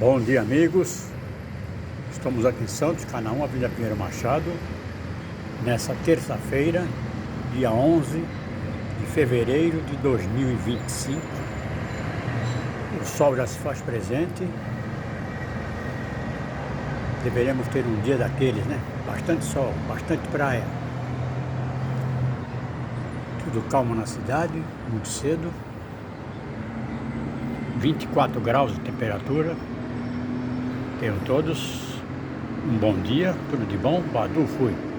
Bom dia, amigos. Estamos aqui em Santos, Canaã, Avenida Pinheiro Machado, nessa terça-feira, dia 11 de fevereiro de 2025. O sol já se faz presente. Deveremos ter um dia daqueles, né? Bastante sol, bastante praia. Tudo calmo na cidade, muito cedo. 24 graus de temperatura. Tenham todos um bom dia, tudo de bom. Badu, fui.